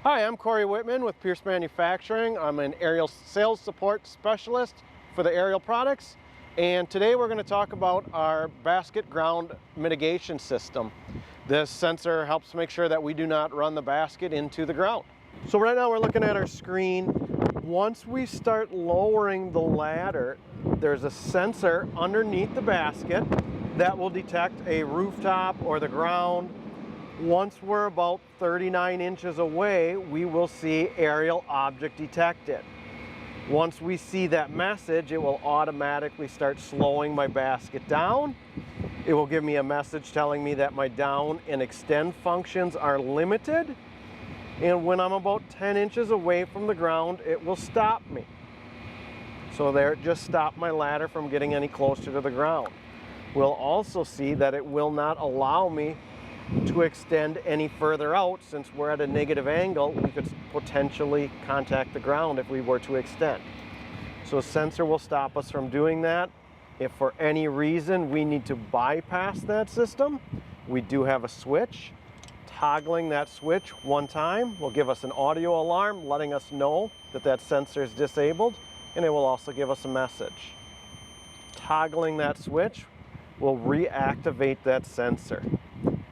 Hi, I'm Corey Whitman with Pierce Manufacturing. I'm an aerial sales support specialist for the aerial products. And today we're going to talk about our basket ground mitigation system. This sensor helps make sure that we do not run the basket into the ground. So right now we're looking at our screen. Once we start lowering the ladder, there's a sensor underneath the basket that will detect a rooftop or the ground. Once we're about 39 inches away, we will see aerial object detected. Once we see that message, it will automatically start slowing my basket down. It will give me a message telling me that my down and extend functions are limited. And when I'm about 10 inches away from the ground, it will stop me. So there, it just stopped my ladder from getting any closer to the ground. We'll also see that it will not allow me to extend any further out. Since we're at a negative angle, we could potentially contact the ground if we were to extend. So a sensor will stop us from doing that. If for any reason we need to bypass that system, we do have a switch. Toggling that switch one time will give us an audio alarm letting us know that that sensor is disabled, and it will also give us a message. Toggling that switch will reactivate that sensor.